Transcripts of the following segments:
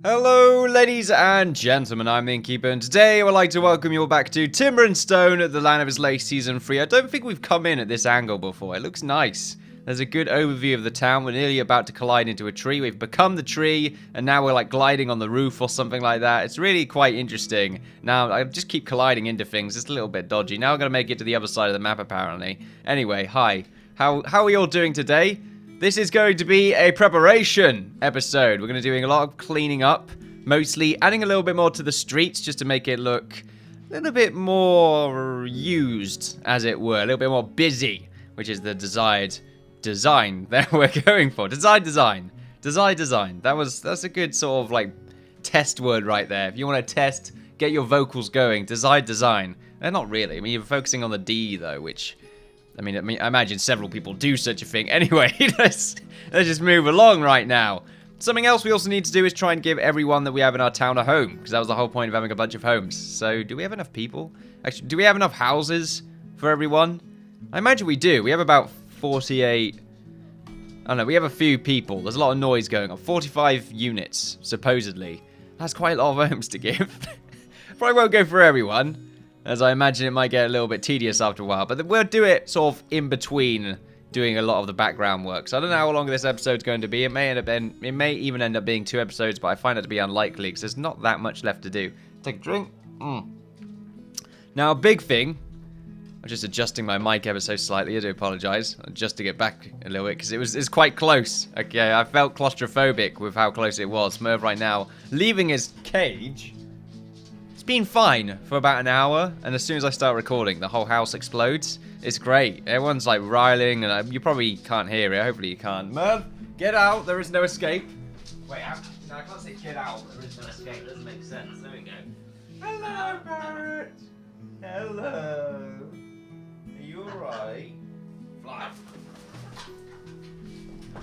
Hello, ladies and gentlemen, I'm the Innkeeper, and today I would like to welcome you all back to Timber and Stone at the Land of Islay Season 3. I don't think we've come in at this angle before. It looks nice. There's a good overview of the town. We're nearly about to collide into a tree. We've become the tree, and now we're like gliding on the roof or something like that. It's really quite interesting. Now, I just keep colliding into things. It's a little bit dodgy. Now I'm going to make it to the other side of the map, apparently. Anyway, hi. How are we all doing today? This is going to be a preparation episode. We're going to be doing a lot of cleaning up, mostly adding a little bit more to the streets just to make it look a little bit more used, as it were, a little bit more busy, which is the desired design that we're going for. Design. That's a good sort of like test word right there. If you want to test, get your vocals going. Design. They're not really. I mean, you're focusing on the D though, which I imagine several people do such a thing. Anyway, let's just move along right now. Something else we also need to do is try and give everyone that we have in our town a home, because that was the whole point of having a bunch of homes. So, do we have enough people? Actually, do we have enough houses for everyone? I imagine we do. We have about 48... I don't know, we have a few people. There's a lot of noise going on. 45 units, supposedly. That's quite a lot of homes to give. Probably won't go for everyone, as I imagine it might get a little bit tedious after a while. But we'll do it sort of in between doing a lot of the background work. So I don't know how long this episode's going to be. It may even end up being 2 episodes, but I find it to be unlikely because there's not that much left to do. Take a drink. Now, a big thing. I'm just adjusting my mic ever so slightly. I do apologize. Adjusting it back a little bit because it's quite close. Okay, I felt claustrophobic with how close it was. Merv right now leaving his cage. It's been fine for about an hour, and as soon as I start recording, the whole house explodes. It's great. Everyone's like riling, and you probably can't hear it. Hopefully you can't. Merv, get out. There is no escape. Wait, no, I can't say get out. There is no escape. It doesn't make sense. There we go. Hello, parrot. Hello. Are you alright? Fly.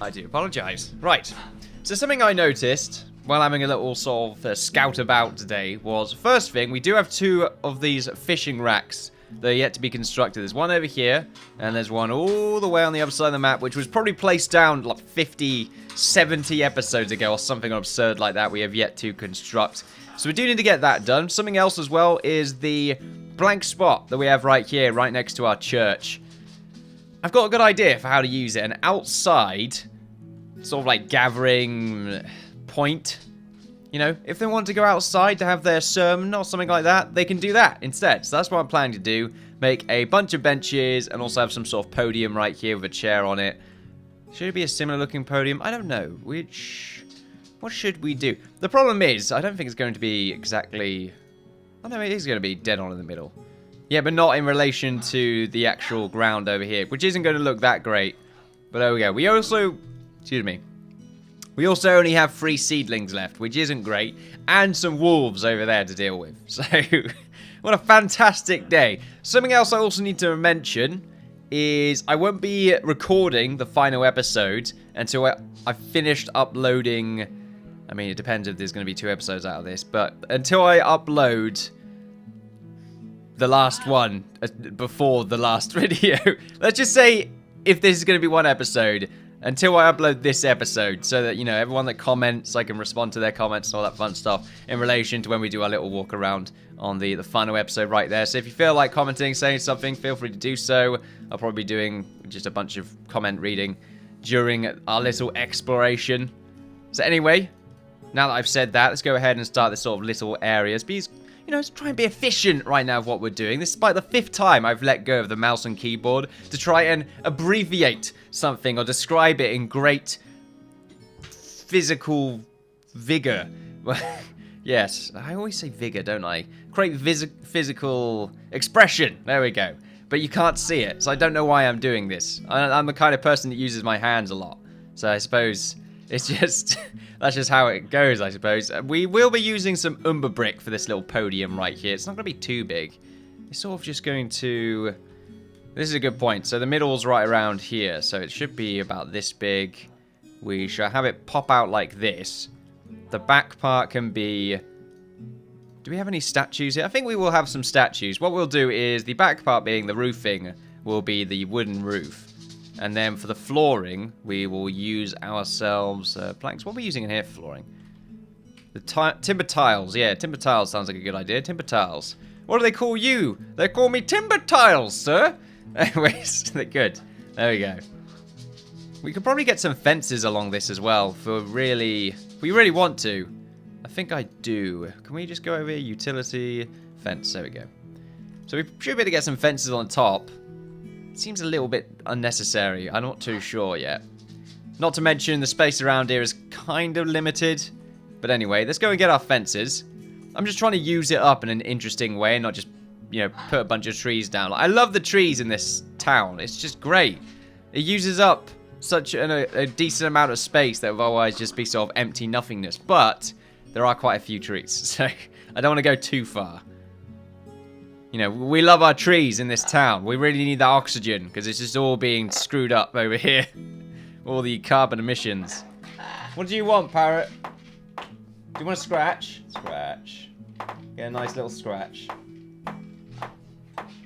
I do apologize. Right. So something I noticed while having a little sort of scout about today was, first thing, we do have 2 of these fishing racks that are yet to be constructed. There's one over here, and there's one all the way on the other side of the map, which was probably placed down like 50, 70 episodes ago or something absurd like that we have yet to construct. So we do need to get that done. Something else as well is the blank spot that we have right here, right next to our church. I've got a good idea for how to use it. An outside sort of like gathering point. You know, if they want to go outside to have their sermon or something like that, they can do that instead. So that's what I'm planning to do. Make a bunch of benches and also have some sort of podium right here with a chair on it. Should it be a similar looking podium? I don't know. What should we do? The problem is, I don't think it's going to be exactly... Oh no, it is going to be dead on in the middle. Yeah, but not in relation to the actual ground over here, which isn't going to look that great. But there we go. We also... Excuse me. We also only have 3 seedlings left, which isn't great, and some wolves over there to deal with. So, what a fantastic day. Something else I also need to mention is I won't be recording the final episode until I've finished uploading. I mean, it depends if there's going to be 2 episodes out of this, but until I upload the last one before the last video. Let's just say if this is going to be 1 episode, until I upload this episode, so that, you know, everyone that comments, I can respond to their comments and all that fun stuff in relation to when we do our little walk around on the final episode right there. So if you feel like commenting, saying something, feel free to do so. I'll probably be doing just a bunch of comment reading during our little exploration. So anyway, now that I've said that, let's go ahead and start this sort of little areas. Because, you know, let's try and be efficient right now of what we're doing. This is by the 5th time I've let go of the mouse and keyboard to try and abbreviate something or describe it in great physical vigor. Yes, I always say vigor, don't I? Great physical expression. There we go. But you can't see it, so I don't know why I'm doing this. I'm the kind of person that uses my hands a lot. So I suppose it's just... That's just how it goes, I suppose. We will be using some umber brick for this little podium right here. It's not going to be too big. It's sort of just going to... This is a good point. So the middle's right around here. So it should be about this big. We shall have it pop out like this. The back part can be... Do we have any statues here? I think we will have some statues. What we'll do is the back part being the roofing will be the wooden roof. And then for the flooring, we will use ourselves planks. What are we using in here for flooring? The timber tiles. Yeah, timber tiles sounds like a good idea. Timber tiles. What do they call you? They call me timber tiles, sir. Anyways, they're good. There we go. We could probably get some fences along this as well for really... If we really want to. I think I do. Can we just go over here? Utility, fence. There we go. So we should be able to get some fences on the top. Seems a little bit unnecessary. I'm not too sure yet. Not to mention the space around here is kind of limited. But anyway, let's go and get our fences. I'm just trying to use it up in an interesting way and not just, you know, put a bunch of trees down. Like, I love the trees in this town. It's just great. It uses up such a decent amount of space that would otherwise just be sort of empty nothingness. But there are quite a few trees, so I don't want to go too far. You know, we love our trees in this town. We really need that oxygen because it's just all being screwed up over here. All the carbon emissions. What do you want, parrot? Do you want to scratch? Scratch. Get a nice little scratch.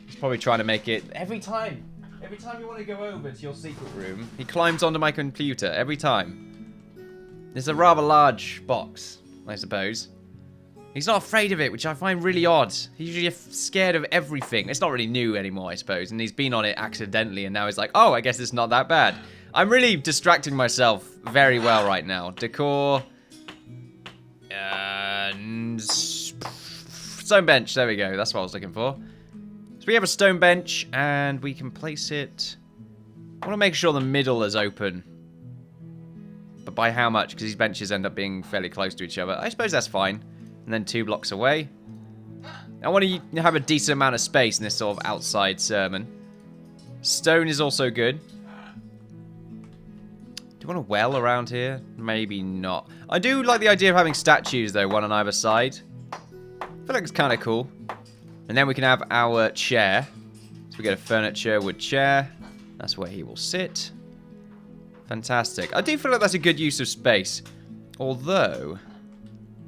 He's probably trying to make it every time you want to go over to your secret room, he climbs onto my computer every time. It's a rather large box, I suppose. He's not afraid of it, which I find really odd. He's usually scared of everything. It's not really new anymore, I suppose, and he's been on it accidentally, and now he's like, oh, I guess it's not that bad. I'm really distracting myself very well right now. Decor... stone bench, there we go. That's what I was looking for. So we have a stone bench, and we can place it... I want to make sure the middle is open. But by how much? Because these benches end up being fairly close to each other. I suppose that's fine. And then 2 blocks away. I want to have a decent amount of space in this sort of outside sermon. Stone is also good. Do you want a well around here? Maybe not. I do like the idea of having statues, though, one on either side. I feel like it's kind of cool. And then we can have our chair. So we get a furniture wood chair. That's where he will sit. Fantastic. I do feel like that's a good use of space. Although,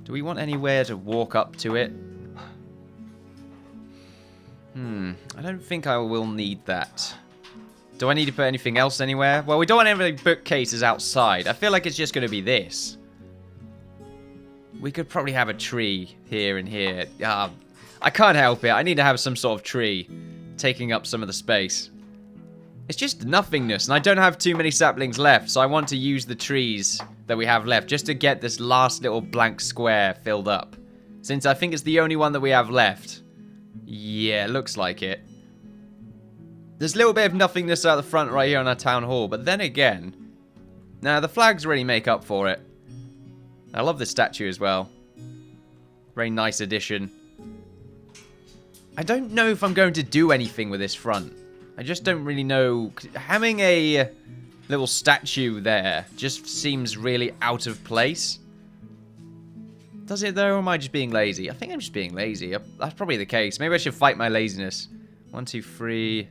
do we want anywhere to walk up to it? I don't think I will need that. Do I need to put anything else anywhere? Well, we don't want any bookcases outside. I feel like it's just going to be this. We could probably have a tree here and here. I can't help it. I need to have some sort of tree taking up some of the space. It's just nothingness, and I don't have too many saplings left, so I want to use the trees that we have left just to get this last little blank square filled up. Since I think it's the only one that we have left. Yeah, looks like it. There's a little bit of nothingness out the front right here on our town hall, but then again, nah, the flags really make up for it. I love this statue as well. Very nice addition. I don't know if I'm going to do anything with this front. I just don't really know. Having a little statue there just seems really out of place. Does it though, or am I just being lazy? I think I'm just being lazy. That's probably the case. Maybe I should fight my laziness. 1, 2, 3...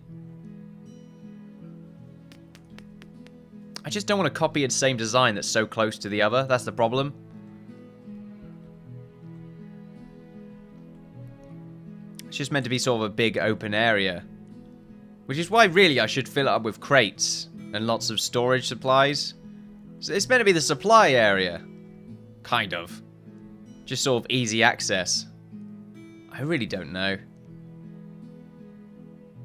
I just don't want to copy the same design that's so close to the other. That's the problem. It's just meant to be sort of a big open area. Which is why really I should fill it up with crates and lots of storage supplies. So it's meant to be the supply area. Kind of. Just sort of easy access. I really don't know.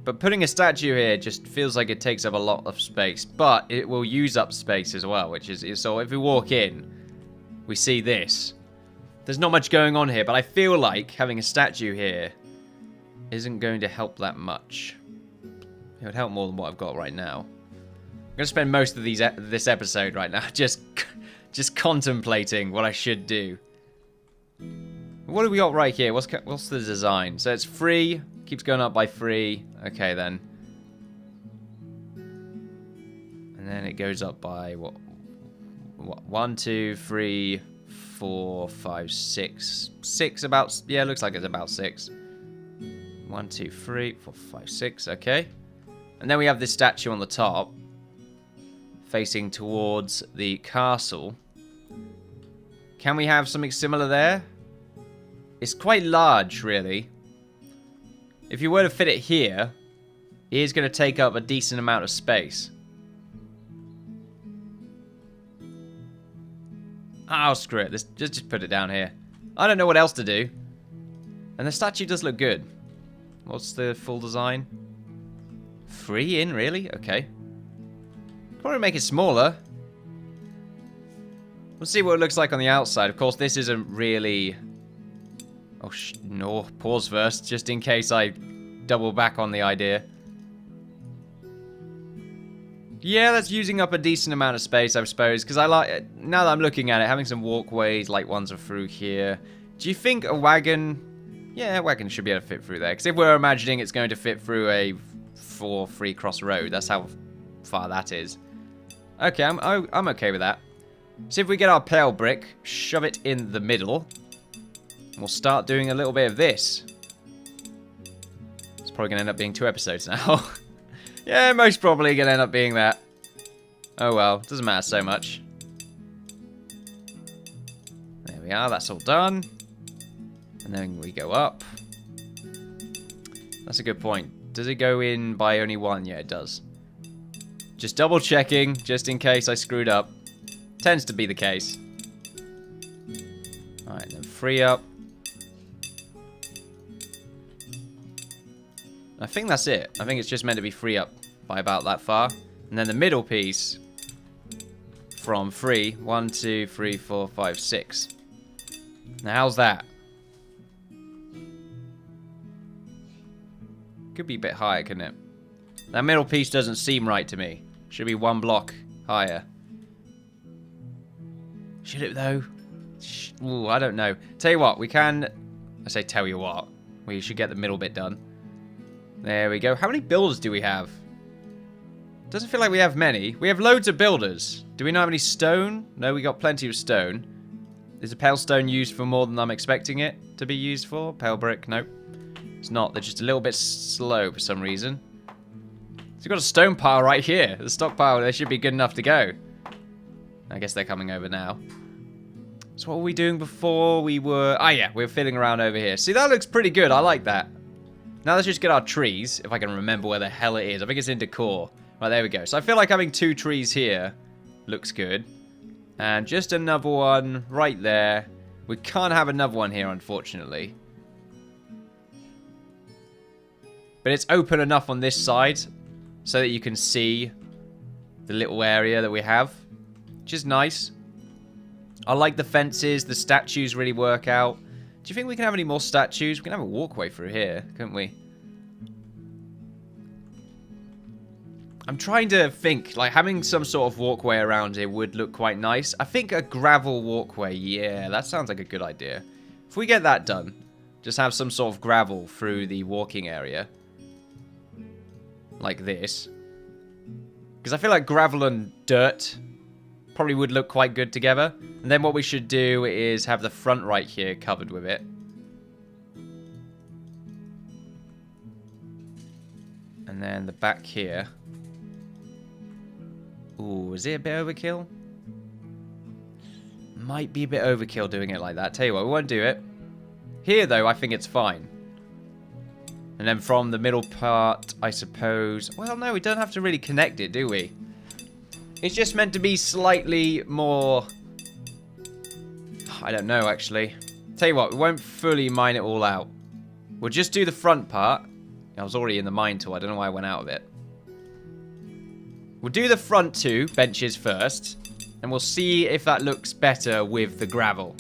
But putting a statue here just feels like it takes up a lot of space. But it will use up space as well, which is... So if we walk in, we see this. There's not much going on here, but I feel like having a statue here isn't going to help that much. It would help more than what I've got right now. I'm going to spend most of this episode right now just contemplating what I should do. What do we got right here? What's the design? So it's free. Keeps going up by 3. Okay, then. And then it goes up by, what 1, 2, 3, 4, 5, 6. 6 about, yeah, looks like it's about 6. 1, 2, 3, 4, 5, 6, okay. And then we have this statue on the top, facing towards the castle. Can we have something similar there? It's quite large, really. If you were to fit it here, it is going to take up a decent amount of space. Oh, screw it. Let's just put it down here. I don't know what else to do. And the statue does look good. What's the full design? 3 in, really? Okay. Probably make it smaller. We'll see what it looks like on the outside. Of course, this isn't really... Oh, no. Pause first, just in case I double back on the idea. Yeah, that's using up a decent amount of space, I suppose. Because I like... Now that I'm looking at it, having some walkways, like ones are through here. Do you think a wagon... Yeah, a wagon should be able to fit through there. Because if we're imagining it's going to fit through a 4-3 cross road, that's how far that is. Okay, I'm okay with that. So if we get our pale brick, shove it in the middle, we'll start doing a little bit of this. It's probably going to end up being 2 episodes now. Yeah, most probably going to end up being that. Oh well, doesn't matter so much. There we are, that's all done. And then we go up. That's a good point. Does it go in by only 1? Yeah, it does. Just double checking, just in case I screwed up. Tends to be the case. Alright, then 3 up. I think that's it. I think it's just meant to be 3 up by about that far. And then the middle piece from 3. 1, 2, 3, 4, 5, 6. Now, how's that? Could be a bit higher, couldn't it? That middle piece doesn't seem right to me. Should be 1 block higher. Should it, though? Ooh, I don't know. Tell you what, we can... I say tell you what. We should get the middle bit done. There we go. How many builders do we have? Doesn't feel like we have many. We have loads of builders. Do we not have any stone? No, we got plenty of stone. Is a pale stone used for more than I'm expecting it to be used for? Pale brick? Nope. It's not. They're just a little bit slow for some reason. So we've got a stone pile right here. The stockpile, they should be good enough to go. I guess they're coming over now. So what were we doing before? We were... Ah, yeah, we were fiddling around over here. See, that looks pretty good. I like that. Now let's just get our trees, if I can remember where the hell it is. I think it's in decor. Right, there we go. So I feel like having 2 trees here looks good. And just another one right there. We can't have another one here, unfortunately. But it's open enough on this side so that you can see the little area that we have, which is nice. I like the fences. The statues really work out. Do you think we can have any more statues? We can have a walkway through here, couldn't we? I'm trying to think, like having some sort of walkway around here would look quite nice. I think a gravel walkway, yeah, that sounds like a good idea. If we get that done, just have some sort of gravel through the walking area. Like this. Because I feel like gravel and dirt probably would look quite good together. And then what we should do is have the front right here covered with it. And then the back here. Ooh, is it a bit overkill? Might be a bit overkill doing it like that. Tell you what, we won't do it. Here, though, I think it's fine. And then from the middle part, I suppose... Well, no, we don't have to really connect it, do we? It's just meant to be slightly more... I don't know, actually. Tell you what, we won't fully mine it all out. We'll just do the front part. I was already in the mine tool. I don't know why I went out of it. We'll do the front 2 benches first. And we'll see if that looks better with the gravel.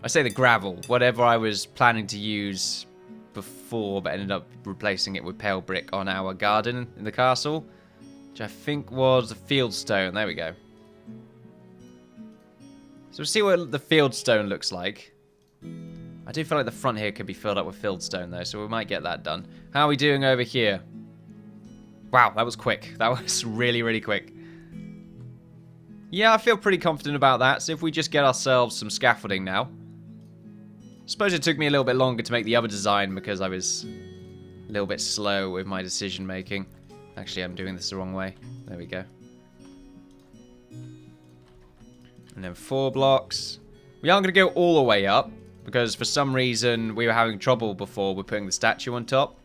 I say the gravel. Whatever I was planning to use before, but ended up replacing it with pale brick on our garden in the castle. Which I think was the field stone. There we go. So we'll see what the field stone looks like. I do feel like the front here could be filled up with field stone though, so we might get that done. How are we doing over here? Wow, that was quick. That was really, really quick. Yeah, I feel pretty confident about that. So if we just get ourselves some scaffolding now. I suppose it took me a little bit longer to make the other design because I was a little bit slow with my decision making. Actually, I'm doing this the wrong way. There we go. And then 4 blocks. We aren't going to go all the way up, because for some reason we were having trouble before with putting the statue on top.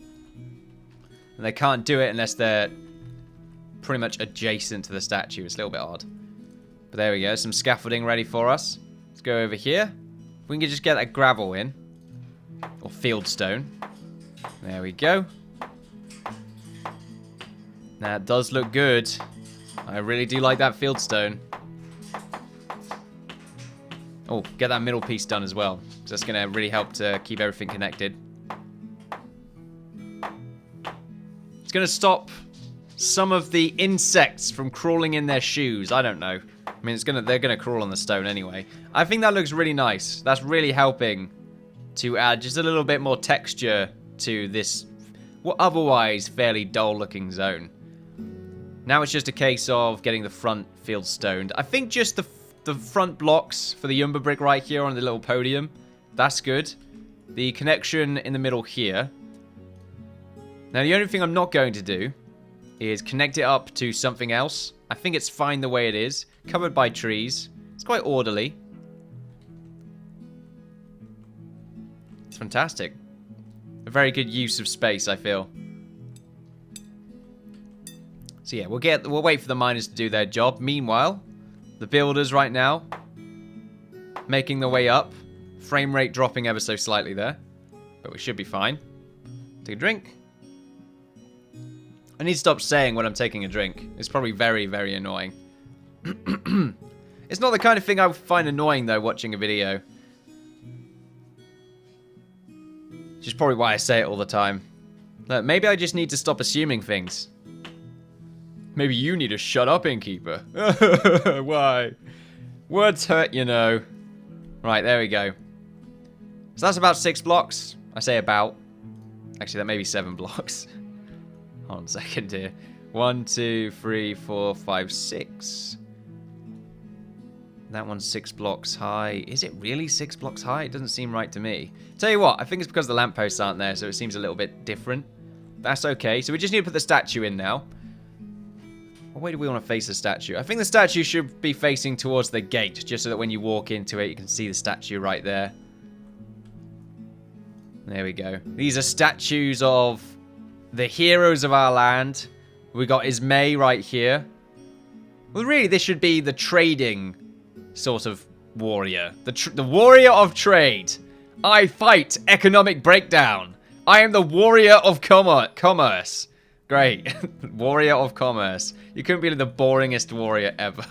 And they can't do it unless they're pretty much adjacent to the statue. It's a little bit odd. But there we go. Some scaffolding ready for us. Let's go over here. We can just get that gravel in. Or field stone. There we go. That does look good. I really do like that field stone. Oh, get that middle piece done as well. Because that's going to really help to keep everything connected. It's going to stop some of the insects from crawling in their shoes. I don't know. I mean, they're going to crawl on the stone anyway. I think that looks really nice. That's really helping to add just a little bit more texture to this otherwise fairly dull-looking zone. Now it's just a case of getting the front field stoned. I think just the front blocks for the Yumba brick right here on the little podium. That's good. The connection in the middle here. Now the only thing I'm not going to do is connect it up to something else. I think it's fine the way it is. Covered by trees. It's quite orderly. It's fantastic. A very good use of space, I feel. So yeah, we'll wait for the miners to do their job. Meanwhile, the builders right now making their way up. Frame rate dropping ever so slightly there, but we should be fine. Take a drink. I need to stop saying when I'm taking a drink. It's probably very, very annoying. It's not the kind of thing I find annoying though, watching a video. Which is probably why I say it all the time. Look, maybe I just need to stop assuming things. Maybe you need to shut up, Innkeeper. Why? Words hurt, you know. Right, there we go. So that's about 6 blocks. I say about. Actually, that may be 7 blocks. Hold on a second here. 1, 2, 3, 4, 5, 6. That one's 6 blocks high. Is it really 6 blocks high? It doesn't seem right to me. Tell you what, I think it's because the lampposts aren't there, so it seems a little bit different. That's okay. So we just need to put the statue in now. What way do we want to face the statue? I think the statue should be facing towards the gate, just so that when you walk into it, you can see the statue right there. There we go. These are statues of the heroes of our land. We got Islay right here. Well, really, this should be the trading sort of warrior. The warrior of trade. I fight economic breakdown. I am the warrior of commerce. Great. Warrior of commerce. You couldn't be the boringest warrior ever.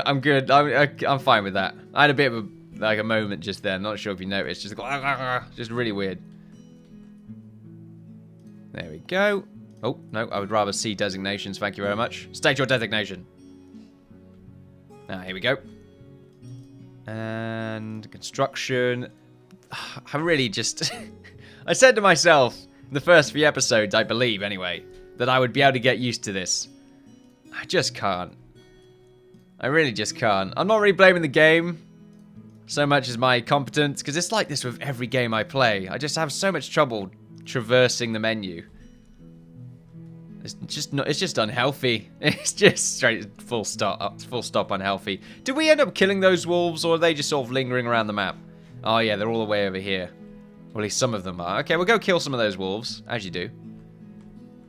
I'm good. I'm fine with that. I had a bit of a moment just there. Not sure if you noticed. Just really weird. There we go. Oh, no. I would rather see designations. Thank you very much. State your designation. Here we go. And construction. I really just... I said to myself... the first few episodes, I believe, anyway, that I would be able to get used to this. I just can't. I really just can't. I'm not really blaming the game so much as my competence, because it's like this with every game I play. I just have so much trouble traversing the menu. It's just unhealthy. It's just straight full stop unhealthy. Did we end up killing those wolves, or are they just sort of lingering around the map? Oh yeah, they're all the way over here. Or at least some of them are. Okay, we'll go kill some of those wolves, as you do.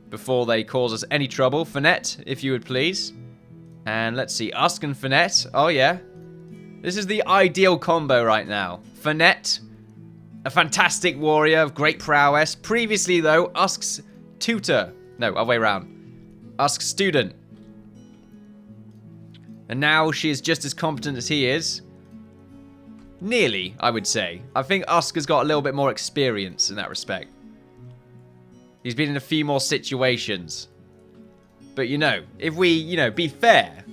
Before they cause us any trouble. Finette, if you would please. And let's see, Usk and Finette. Oh yeah. This is the ideal combo right now. Finette, a fantastic warrior of great prowess. Previously though, Usk's tutor. No, other way around. Usk's student. And now she is just as competent as he is. Nearly, I would say. I think Usk has got a little bit more experience in that respect. He's been in a few more situations. But, you know, if we, you know, be fair,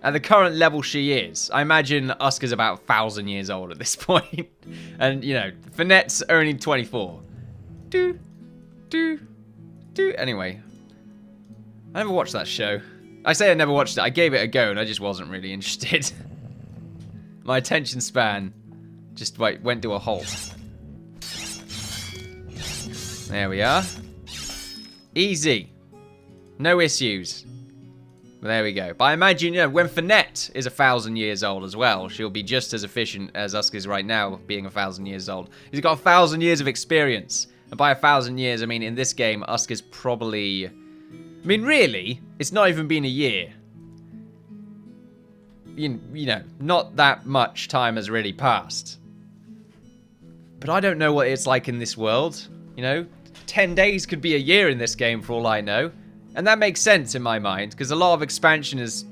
at the current level she is, I imagine Usk is about 1,000 years old at this point. And, you know, Finette's only 24. Anyway. I never watched that show. I say I never watched it. I gave it a go and I just wasn't really interested. My attention span just went to a halt. There we are. Easy. No issues. There we go. But I imagine, you know, when Finette is 1,000 years old as well, she'll be just as efficient as Usk is right now, being 1,000 years old. He's got 1,000 years of experience. And by 1,000 years, I mean, in this game, Usk is probably... I mean, really, it's not even been a year. you know, not that much time has really passed. But I don't know what it's like in this world. You know, 10 days could be a year in this game for all I know. And that makes sense in my mind, because a lot of expansion is...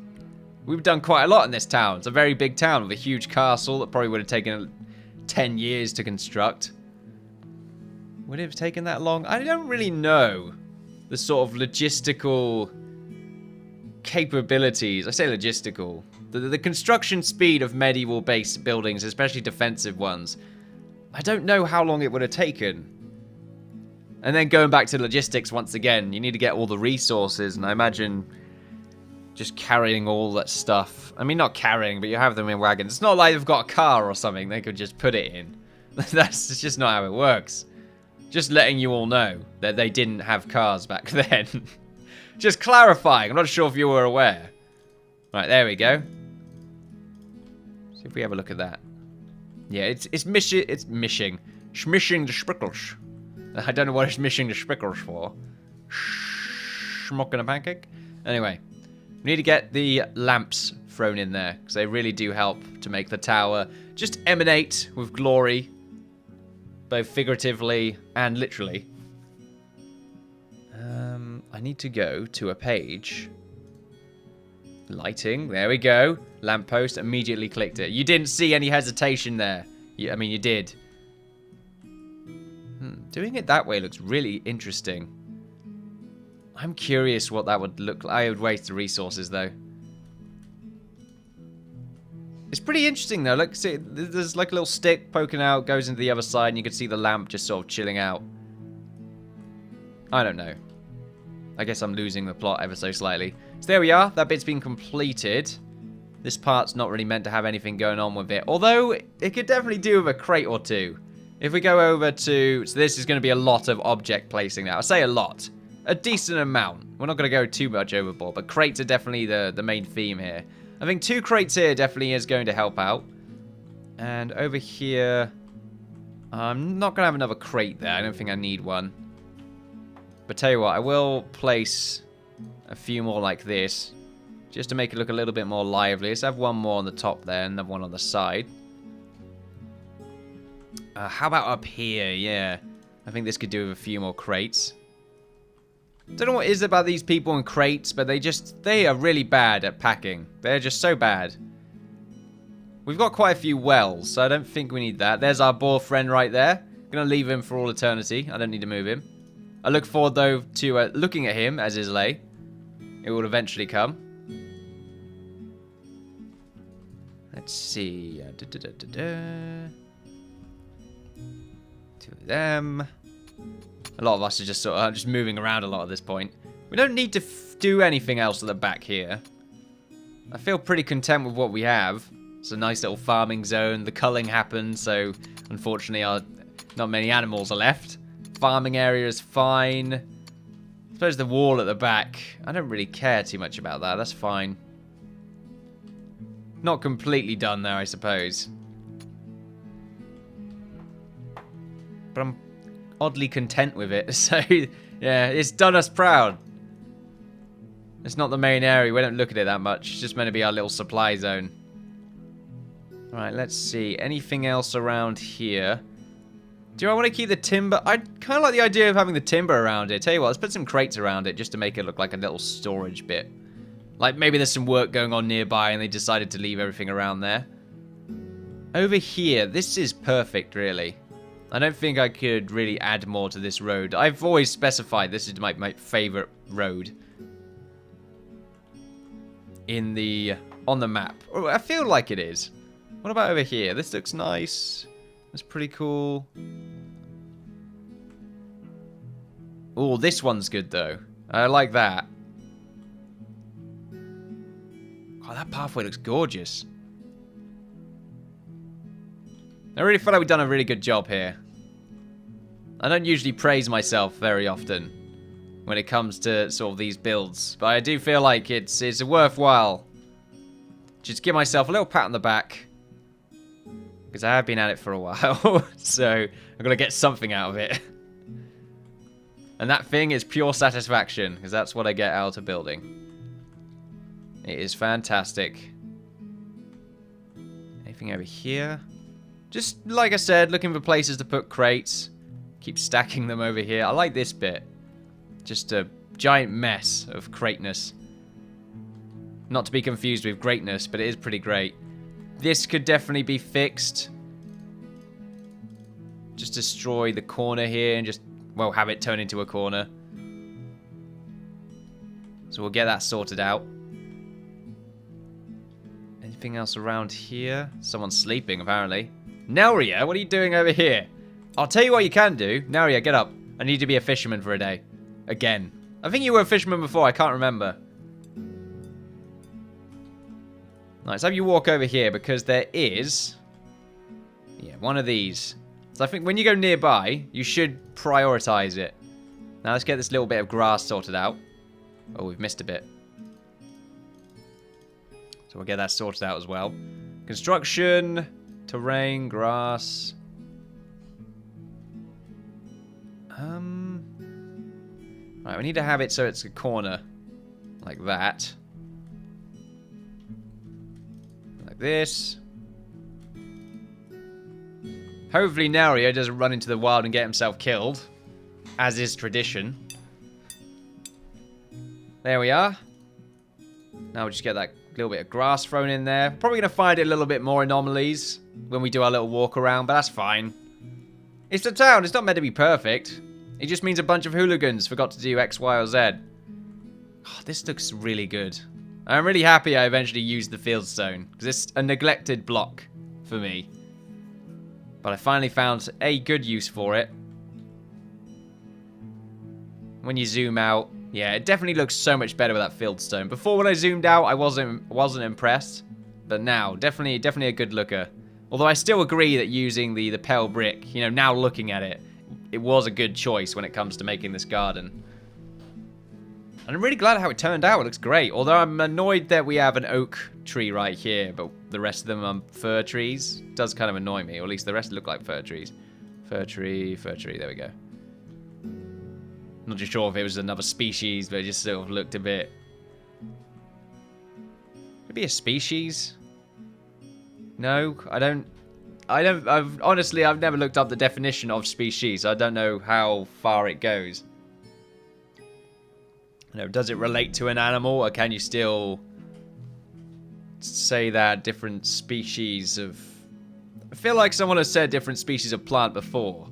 We've done quite a lot in this town. It's a very big town with a huge castle that probably would have taken 10 years to construct. Would it have taken that long? I don't really know the sort of logistical capabilities. I say logistical. The construction speed of medieval-based buildings, especially defensive ones. I don't know how long it would have taken. And then going back to logistics once again, you need to get all the resources, and I imagine just carrying all that stuff. I mean, not carrying, but you have them in wagons. It's not like they've got a car or something they could just put it in. That's just not how it works. Just letting you all know that they didn't have cars back then. Just clarifying. I'm not sure if you were aware. Right, there we go. See if we have a look at that. Yeah, it's mishing the sprinkles. I don't know what it's mishing the sprinkles for. Schmuck and a pancake? Anyway, we need to get the lamps thrown in there, because they really do help to make the tower just emanate with glory, both figuratively and literally. I need to go to a page. Lighting, there we go. Lamppost, immediately clicked it. You didn't see any hesitation there. I mean, you did. Doing it that way looks really interesting. I'm curious what that would look like. I would waste the resources, though. It's pretty interesting, though. Look, see, there's like a little stick poking out, goes into the other side, and you can see the lamp just sort of chilling out. I don't know. I guess I'm losing the plot ever so slightly. So there we are. That bit's been completed. This part's not really meant to have anything going on with it. Although, it could definitely do with a crate or two. If we go over to... So this is going to be a lot of object placing now. I say a lot. A decent amount. We're not going to go too much overboard. But crates are definitely the main theme here. I think 2 crates here definitely is going to help out. And over here... I'm not going to have another crate there. I don't think I need one. But tell you what, I will place a few more like this. Just to make it look a little bit more lively. Let's have one more on the top there and another one on the side. How about up here? Yeah. I think this could do with a few more crates. Don't know what it is about these people in crates, but they are really bad at packing. They're just so bad. We've got quite a few wells, so I don't think we need that. There's our boar friend right there. Gonna leave him for all eternity. I don't need to move him. I look forward, though, to looking at him as Islay. It will eventually come. Let's see. 2 of them. A lot of us are just sort of just moving around a lot at this point. We don't need to do anything else at the back here. I feel pretty content with what we have. It's a nice little farming zone. The culling happened, so unfortunately not many animals are left. Farming area is fine. I suppose the wall at the back, I don't really care too much about that. That's fine. Not completely done there, I suppose. But I'm oddly content with it. So, yeah, it's done us proud. It's not the main area. We don't look at it that much. It's just meant to be our little supply zone. Alright, let's see. Anything else around here? Do I want to keep the timber? I kind of like the idea of having the timber around it. Tell you what, let's put some crates around it just to make it look like a little storage bit. Like maybe there's some work going on nearby and they decided to leave everything around there. Over here, this is perfect, really. I don't think I could really add more to this road. I've always specified this is my favorite road on the map. Oh, I feel like it is. What about over here? This looks nice. That's pretty cool. Oh, this one's good though. I like that. Oh, that pathway looks gorgeous. I really feel like we've done a really good job here. I don't usually praise myself very often when it comes to sort of these builds, but I do feel like it's a worthwhile. Just give myself a little pat on the back. Because I have been at it for a while, so I've got to get something out of it. And that thing is pure satisfaction, because that's what I get out of building. It is fantastic. Anything over here? Just, like I said, looking for places to put crates. Keep stacking them over here. I like this bit. Just a giant mess of crateness. Not to be confused with greatness, but it is pretty great. This could definitely be fixed. Just destroy the corner here and just, well, have it turn into a corner. So we'll get that sorted out. Anything else around here? Someone's sleeping, apparently. Nelria, what are you doing over here? I'll tell you what you can do. Nelria, get up. I need to be a fisherman for a day. Again. I think you were a fisherman before. I can't remember. Let's have you walk over here because there is... yeah, one of these. So I think when you go nearby, you should prioritize it. Now let's get this little bit of grass sorted out. Oh, we've missed a bit. So we'll get that sorted out as well. Construction, terrain, grass. Right, we need to have it so it's a corner. Like that. Like this. Hopefully Nario doesn't run into the wild and get himself killed. As is tradition. There we are. Now we'll just get that little bit of grass thrown in there. Probably going to find it a little bit more anomalies when we do our little walk around, but that's fine. It's the town. It's not meant to be perfect. It just means a bunch of hooligans forgot to do X, Y, or Z. Oh, this looks really good. I'm really happy I eventually used the fieldstone, because it's a neglected block for me. But I finally found a good use for it. When you zoom out, yeah, it definitely looks so much better with that fieldstone. Before, when I zoomed out, I wasn't impressed, but now definitely a good looker. Although I still agree that using the pale brick, you know, now looking at it, it was a good choice when it comes to making this garden. And I'm really glad how it turned out. It looks great. Although I'm annoyed that we have an oak tree right here, but the rest of them are fir trees. It does kind of annoy me, or at least the rest look like fir trees. Fir tree, there we go. Not too sure if it was another species, but it just sort of looked a bit... maybe a species? No, honestly, I've never looked up the definition of species. I don't know how far it goes. You know, does it relate to an animal, or can you still say that different species of... I feel like someone has said different species of plant before.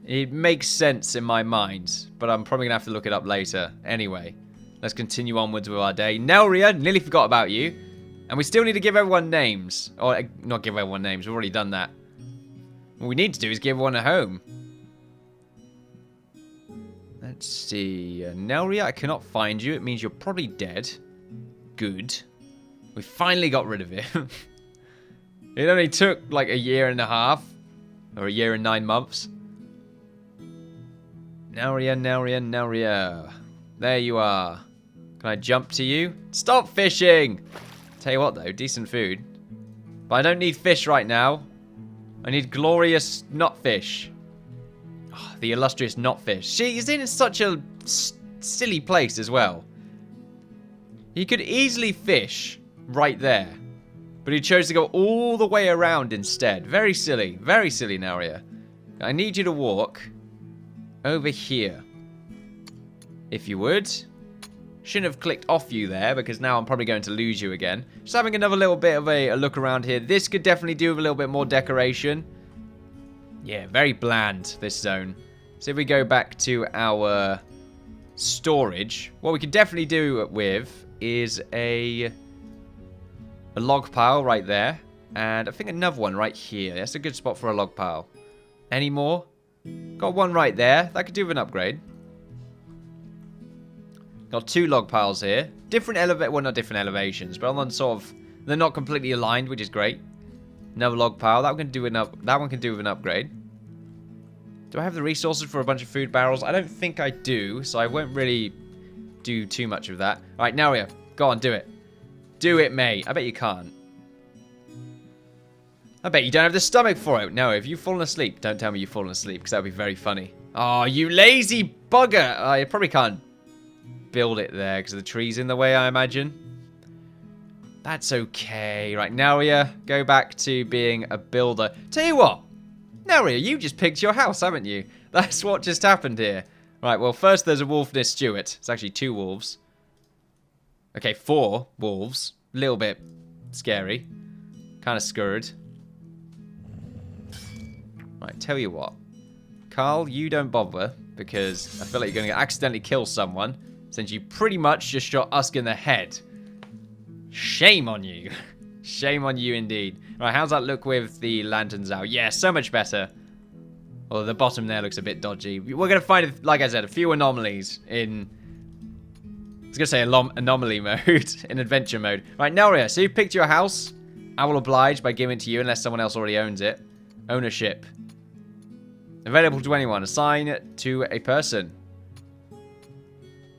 It makes sense in my mind, but I'm probably going to have to look it up later. Anyway, let's continue onwards with our day. Nelria, nearly forgot about you. And we still need to give everyone names. Or, not give everyone names, we've already done that. What we need to do is give everyone a home. Let's see. Nelria, I cannot find you. It means you're probably dead. Good. We finally got rid of it. It only took like a year and a half. Or a year and 9 months. Nelria. There you are. Can I jump to you? Stop fishing! Tell you what though, decent food. But I don't need fish right now. I need glorious nutfish. Oh, the illustrious nutfish. She's in such a silly place as well. He could easily fish right there. But he chose to go all the way around instead. Very silly. Very silly, Naria. I need you to walk over here. If you would. Shouldn't have clicked off you there, because now I'm probably going to lose you again. Just having another little bit of a look around here. This could definitely do with a little bit more decoration. Yeah, very bland, this zone. So if we go back to our storage, what we could definitely do with is a log pile right there. And I think another one right here. That's a good spot for a log pile. Any more? Got one right there. That could do with an upgrade. Got 2 log piles here. Different well, not different elevations, but on sort of, they're not completely aligned, which is great. Another log pile. That one can do with an upgrade. Do I have the resources for a bunch of food barrels? I don't think I do, so I won't really do too much of that. All right, now we have. Go on, do it. Do it, mate. I bet you can't. I bet you don't have the stomach for it. No, if you've fallen asleep, don't tell me you've fallen asleep, because that would be very funny. Oh, you lazy bugger. I probably can't build it there because the tree's in the way, I imagine. That's okay. Right, Naria, go back to being a builder. Tell you what, Naria, you just picked your house, haven't you? That's what just happened here. Right, well, first there's a wolf near Stuart. It's actually 2 wolves. Okay, 4 wolves. A little bit scary. Kind of scurred. Right, tell you what. Carl, you don't bother, because I feel like you're going to accidentally kill someone, since you pretty much just shot Usk in the head. Shame on you. Shame on you indeed. Right, how's that look with the lanterns out? Yeah, so much better. Well, the bottom there looks a bit dodgy. We're going to find, like I said, a few anomalies in... I was going to say anomaly mode, in adventure mode. Right, Naria, so you picked your house. I will oblige by giving it to you unless someone else already owns it. Ownership. Available to anyone. Assign to a person.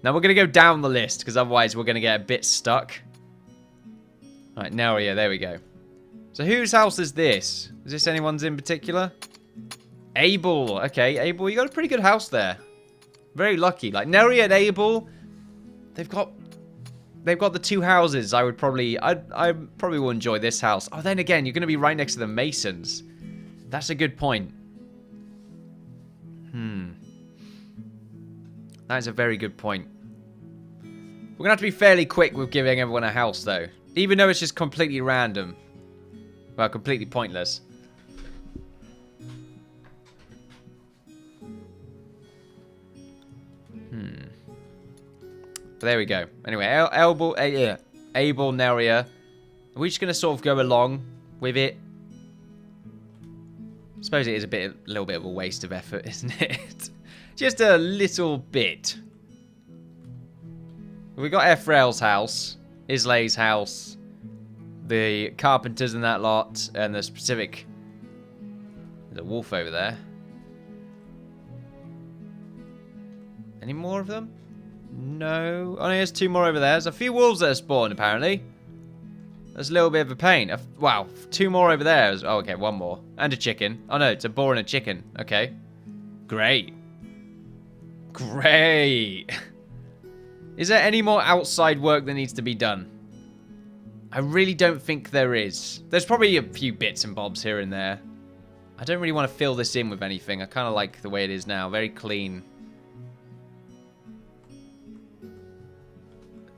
Now we're going to go down the list, because otherwise we're going to get a bit stuck. Right, Naria, there we go. So whose house is this? Is this anyone's in particular? Abel. Okay, Abel, you got a pretty good house there. Very lucky. Like, Naria and Abel, they've got the 2 houses. I probably will enjoy this house. Oh, then again, you're going to be right next to the Masons. That's a good point. That is a very good point. We're going to have to be fairly quick with giving everyone a house, though. Even though it's just completely random. Well, completely pointless. But there we go. Anyway, Abel, Naria. Are we just going to sort of go along with it? I suppose it is a little bit of a waste of effort, isn't it? Just a little bit. We got Ephrael's house, Islay's house, the carpenters and that lot, and the specific... There's a wolf over there. Any more of them? No. Oh, there's 2 more over there. There's a few wolves that are spawned, apparently. That's a little bit of a pain. Wow, 2 more over there. Oh, okay, 1 more. And a chicken. Oh, no, it's a boar and a chicken. Okay. Great. Great. Is there any more outside work that needs to be done? I really don't think there is. There's probably a few bits and bobs here and there. I don't really want to fill this in with anything. I kind of like the way it is now. Very clean.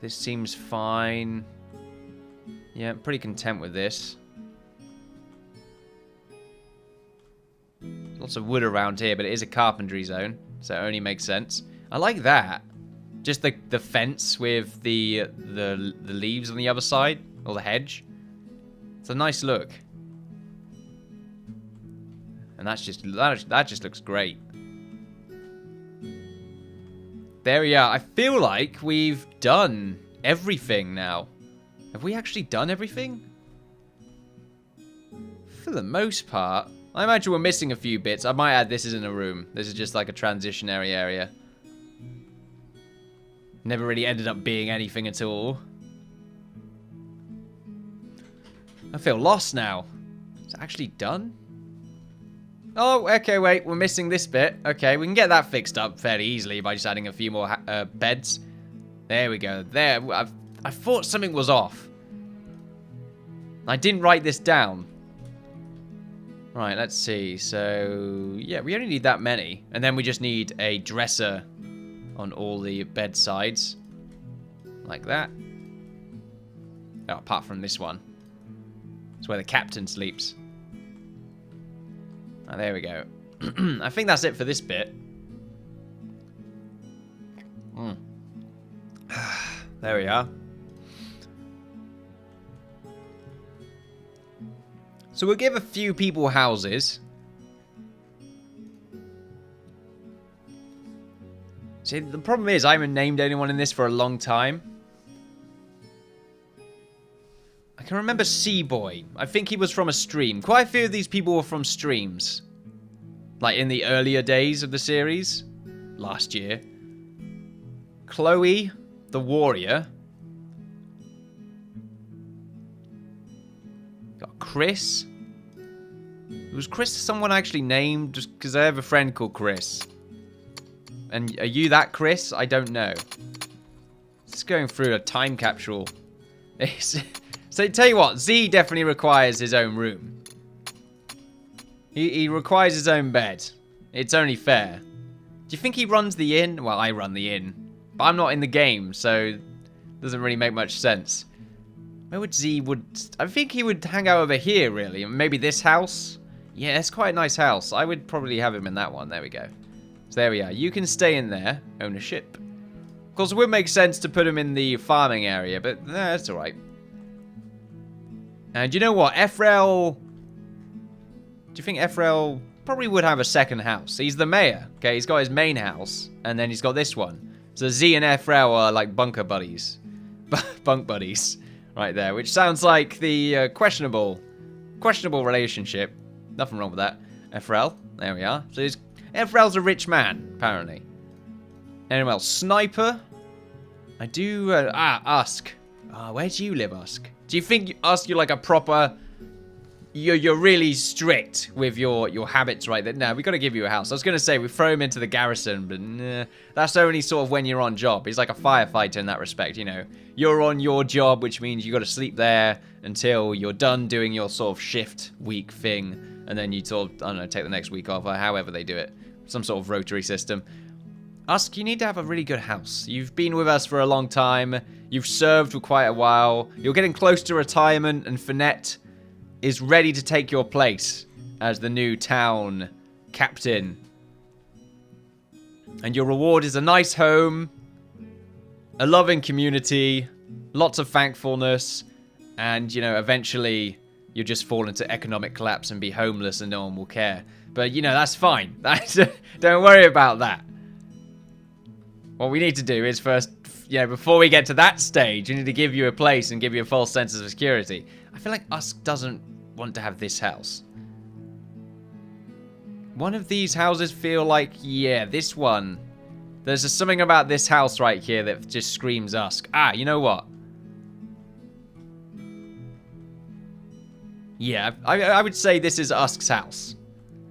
This seems fine. Yeah, I'm pretty content with this. Lots of wood around here, but it is a carpentry zone, so it only makes sense. I like that. Just the fence with the leaves on the other side, or the hedge. It's a nice look. And that just looks great. There we are. I feel like we've done everything now. Have we actually done everything? For the most part. I imagine we're missing a few bits. I might add this isn't a room. This is just like a transitionary area. Never really ended up being anything at all. I feel lost now. Is it actually done? Oh, okay, wait. We're missing this bit. Okay, we can get that fixed up fairly easily by just adding a few more beds. There we go. There. I thought something was off. I didn't write this down. Right, let's see. So, yeah, we only need that many. And then we just need a dresser on all the bed sides. Like that. Oh, apart from this one. It's where the captain sleeps. Oh, there we go. I think that's it for this bit. There we are. So we'll give a few people houses. See, the problem is I haven't named anyone in this for a long time. I can remember Seaboy. I think he was from a stream. Quite a few of these people were from streams. Like in the earlier days of the series. Last year. Chloe, the warrior. Got Chris. Was Chris someone actually named? Just because I have a friend called Chris. And are you that Chris? I don't know. Just going through a time capsule. It's So tell you what, Z definitely requires his own room. He requires his own bed. It's only fair. Do you think he runs the inn? Well, I run the inn. But I'm not in the game, so it doesn't really make much sense. Where would Z I think he would hang out over here, really. Maybe this house? Yeah, it's quite a nice house. I would probably have him in that one. There we go. So there we are. You can stay in there. Ownership. Of course, it would make sense to put him in the farming area, but that's alright. And you know what? Ephrael... Do you think Ephrael probably would have a second house? He's the mayor, okay? He's got his main house, and then he's got this one. So Z and Ephrael are like bunker buddies. Bunk buddies. Right there, which sounds like the questionable relationship. Nothing wrong with that. Ephrael, there we are. So Ephrael's a rich man, apparently. Anyone else? Sniper? I do... Usk. Where do you live, Usk? Do you think Usk, you're like a proper... You're really strict with your habits, right? That no, we got to give you a house. I was going to say we throw him into the garrison, but nah, that's only sort of when you're on job. He's like a firefighter in that respect, you know. You're on your job, which means you got to sleep there until you're done doing your sort of shift week thing, and then you sort of, I don't know, take the next week off, or however they do it. Some sort of rotary system. Usk, you need to have a really good house. You've been with us for a long time. You've served for quite a while. You're getting close to retirement, and Finette is ready to take your place as the new town captain. And your reward is a nice home, a loving community, lots of thankfulness, and, you know, eventually you'll just fall into economic collapse and be homeless and no one will care. But, you know, that's fine. Don't worry about that. What we need to do is first, you know, before we get to that stage, we need to give you a place and give you a false sense of security. I feel like Usk doesn't want to have this house. One of these houses feel like, yeah, this one. There's just something about this house right here that just screams Usk. You know what? Yeah, I would say this is Usk's house.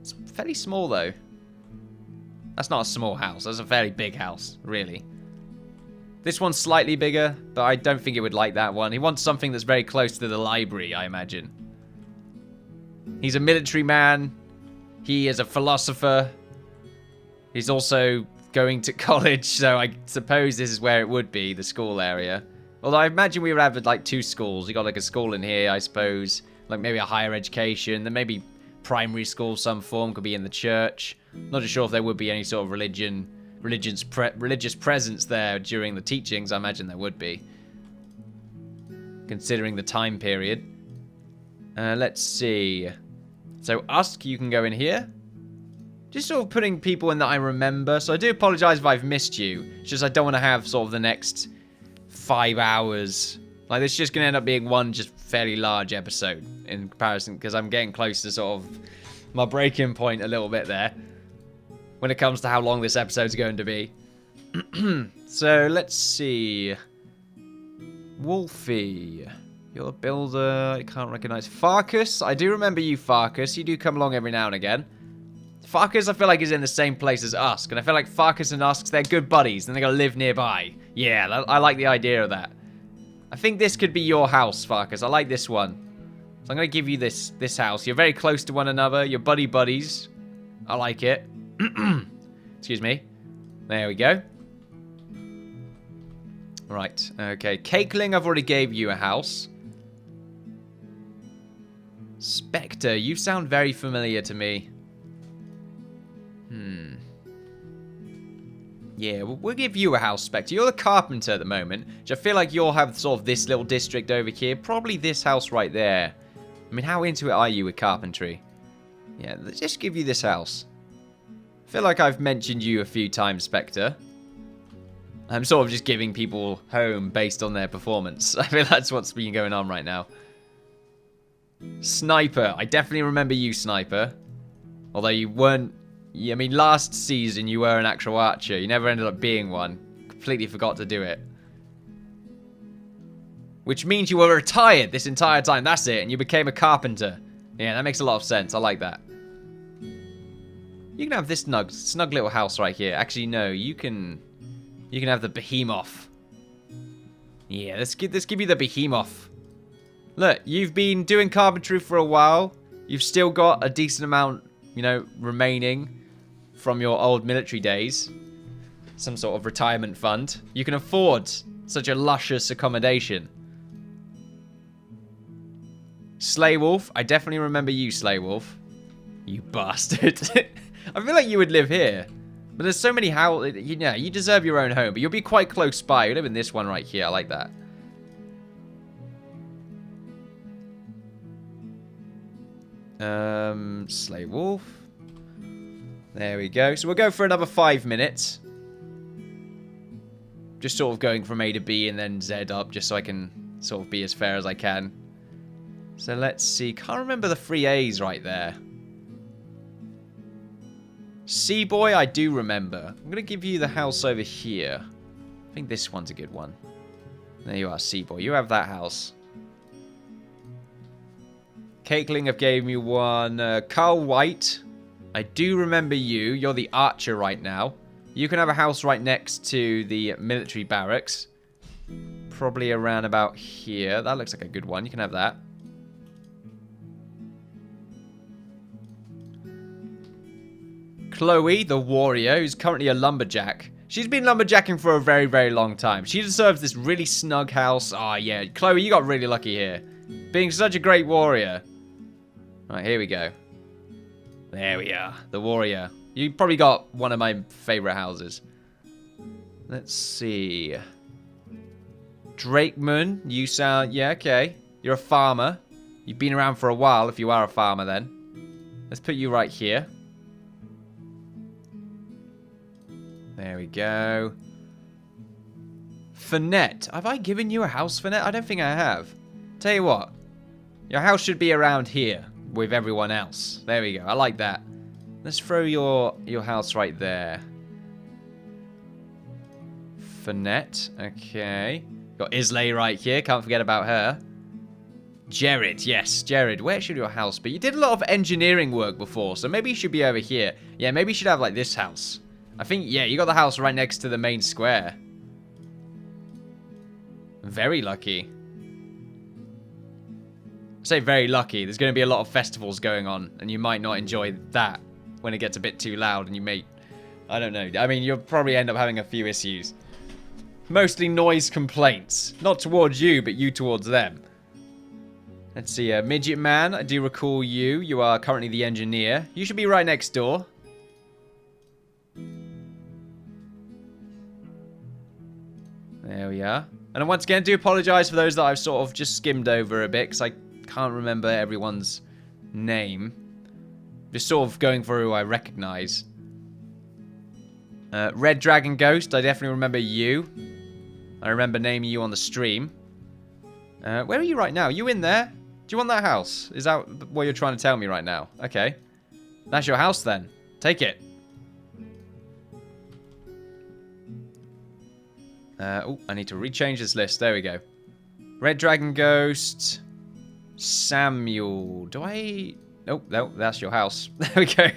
It's fairly small, though. That's not a small house. That's a fairly big house, really. This one's slightly bigger, but I don't think it would like that one. He wants something that's very close to the library, I imagine. He's a military man. He is a philosopher. He's also going to college, so I suppose this is where it would be, the school area. Although I imagine we would have, like, 2 schools. You got, like, a school in here, I suppose. Like, maybe a higher education. Then maybe primary school, some form, could be in the church. Not sure if there would be any sort of religious presence there during the teachings. I imagine there would be, considering the time period. Let's see. So Usk, you can go in here. Just sort of putting people in that I remember. So I do apologize if I've missed you. It's just I don't want to have sort of the next 5 hours. Like, this is just going to end up being one just fairly large episode in comparison, because I'm getting close to sort of my breaking point a little bit there when it comes to how long this episode's going to be. So, let's see. Wolfie. You're a builder. I can't recognize. Farkas. I do remember you, Farkas. You do come along every now and again. Farkas, I feel like, is in the same place as Usk. And I feel like Farkas and Usk, they're good buddies. And they're going to live nearby. Yeah, I like the idea of that. I think this could be your house, Farkas. I like this one. So I'm going to give you this house. You're very close to one another. You're buddies. I like it. Excuse me. There we go. Right. Okay. Cakeling, I've already gave you a house. Spectre, you sound very familiar to me. Yeah, we'll give you a house, Spectre. You're the carpenter at the moment, which I feel like you'll have sort of this little district over here. Probably this house right there. I mean, how into it are you with carpentry? Yeah, let's just give you this house. I feel like I've mentioned you a few times, Spectre. I'm sort of just giving people home based on their performance. I feel that's what's been going on right now. Sniper. I definitely remember you, Sniper. Although you weren't... I mean, last season you were an actual archer. You never ended up being one. Completely forgot to do it. Which means you were retired this entire time. That's it. And you became a carpenter. Yeah, that makes a lot of sense. I like that. You can have this snug little house right here. Actually, no. You can have the behemoth. Yeah, let's give you the behemoth. Look, you've been doing carpentry for a while. You've still got a decent amount, you know, remaining from your old military days. Some sort of retirement fund. You can afford such a luscious accommodation. Slay Wolf. I definitely remember you, Slay Wolf. You bastard. I feel like you would live here. But there's so many houses. Yeah, you deserve your own home. But you'll be quite close by. You live in this one right here. I like that. Slay Wolf. There we go. So we'll go for another 5 minutes. Just sort of going from A to B and then Z up, just so I can sort of be as fair as I can. So let's see. Can't remember the 3 A's right there. Seaboy, I do remember. I'm going to give you the house over here. I think this one's a good one. There you are, Seaboy. You have that house. Cakeling, I've gave you one. Carl White, I do remember you. You're the archer right now. You can have a house right next to the military barracks. Probably around about here. That looks like a good one. You can have that. Chloe, the warrior, who's currently a lumberjack. She's been lumberjacking for a very, very long time. She deserves this really snug house. Oh, yeah. Chloe, you got really lucky here. Being such a great warrior. Right, here we go. There we are. The warrior. You probably got one of my favorite houses. Let's see. Drakeman, you sound... Yeah, okay. You're a farmer. You've been around for a while if you are a farmer then. Let's put you right here. There we go. Finette. Have I given you a house, Finette? I don't think I have. Tell you what. Your house should be around here with everyone else. There we go. I like that. Let's throw your house right there. Finette. Okay. Got Islay right here. Can't forget about her. Jared. Yes, Jared. Where should your house be? You did a lot of engineering work before, so maybe you should be over here. Yeah, maybe you should have like this house. I think, yeah, you got the house right next to the main square. Very lucky. I say very lucky. There's going to be a lot of festivals going on, and you might not enjoy that when it gets a bit too loud, and you may... I don't know. I mean, you'll probably end up having a few issues. Mostly noise complaints. Not towards you, but you towards them. Let's see. Midget Man, I do recall you. You are currently the engineer. You should be right next door. There we are. And once again, I do apologise for those that I've sort of just skimmed over a bit, because I can't remember everyone's name. Just sort of going for who I recognise. Red Dragon Ghost, I definitely remember you. I remember naming you on the stream. Where are you right now? Are you in there? Do you want that house? Is that what you're trying to tell me right now? Okay. That's your house then. Take it. Oh, I need to rechange this list. There we go. Red Dragon Ghost. Samuel. Do I... Oh, no, that's your house. There we go.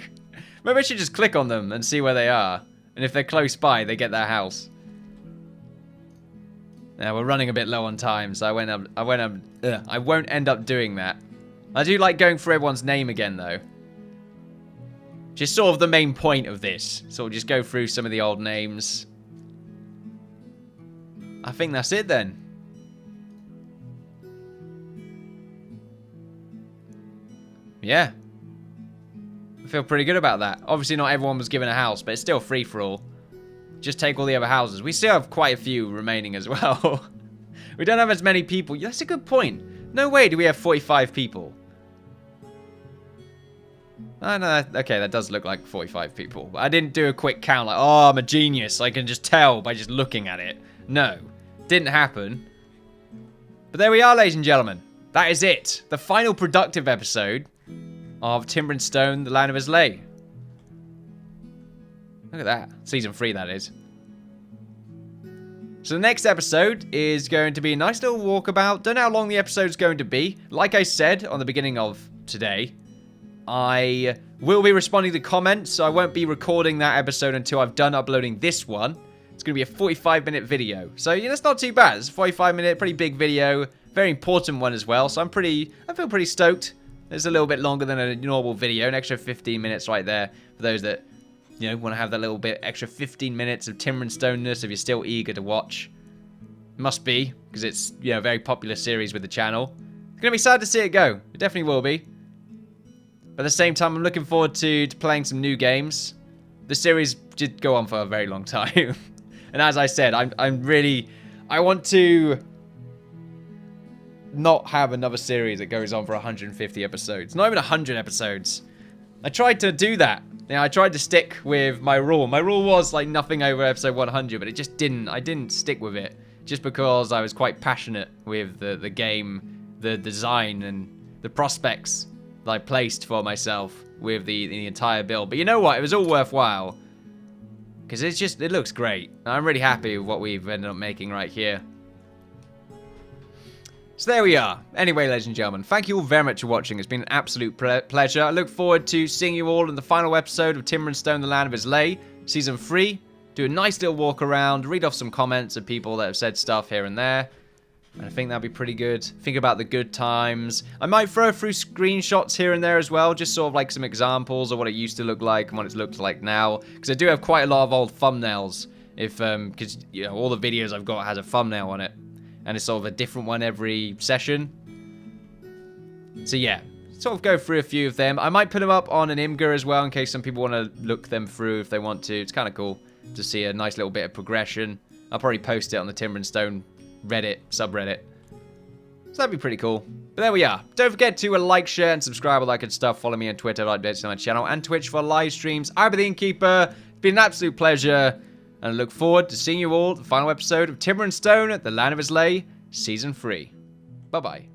Maybe I should just click on them and see where they are. And if they're close by, they get their house. Now, we're running a bit low on time, so I won't end up doing that. I do like going for everyone's name again, though. Just sort of the main point of this. So we'll just go through some of the old names. I think that's it then. Yeah. I feel pretty good about that. Obviously not everyone was given a house, but it's still free for all. Just take all the other houses. We still have quite a few remaining as well. We don't have as many people. That's a good point. No way do we have 45 people. Oh, no, okay, that does look like 45 people. I didn't do a quick count like, oh, I'm a genius. I can just tell by just looking at it. No, didn't happen. But there we are, ladies and gentlemen. That is it. The final productive episode of Timber and Stone, the Land of Islay. Look at that. Season 3, that is. So the next episode is going to be a nice little walkabout. Don't know how long the episode's going to be. Like I said on the beginning of today, I will be responding to comments, so I won't be recording that episode until I've done uploading this one. It's going to be a 45-minute video. So, yeah, that's not too bad. It's a 45-minute, pretty big video. Very important one as well, so I feel pretty stoked. It's a little bit longer than a normal video, an extra 15 minutes right there for those that, you know, want to have that little bit extra 15 minutes of Timber and Stoneness if you're still eager to watch. Must be, because it's, you know, a very popular series with the channel. It's going to be sad to see it go. It definitely will be. But at the same time, I'm looking forward to playing some new games. The series did go on for a very long time. And as I said, I want to not have another series that goes on for 150 episodes. Not even 100 episodes. I tried to do that. You know, I tried to stick with my rule. My rule was like nothing over episode 100, but it just didn't. I didn't stick with it. Just because I was quite passionate with the game, the design, and the prospects that I placed for myself with the entire build. But you know what? It was all worthwhile. Because it looks great. I'm really happy with what we've ended up making right here. So there we are. Anyway, ladies and gentlemen, thank you all very much for watching. It's been an absolute pleasure. I look forward to seeing you all in the final episode of Timber and Stone, the Land of Islay, Season 3. Do a nice little walk around, read off some comments of people that have said stuff here and there. And I think that'd be pretty good. Think about the good times. I might throw through screenshots here and there as well, just sort of like some examples of what it used to look like and what it looks like now. Because I do have quite a lot of old thumbnails. Because you know, all the videos I've got has a thumbnail on it. And it's sort of a different one every session. So yeah, sort of go through a few of them. I might put them up on an Imgur as well in case some people want to look them through if they want to. It's kind of cool to see a nice little bit of progression. I'll probably post it on the Timber and Stone Reddit, subreddit. So that'd be pretty cool. But there we are. Don't forget to like, share, and subscribe, all that good stuff. Follow me on Twitter, updates on my channel, and Twitch for live streams. I've been the Innkeeper. It's been an absolute pleasure. And I look forward to seeing you all at the final episode of Timber and Stone, the Land of Islay, Season 3. Bye-bye.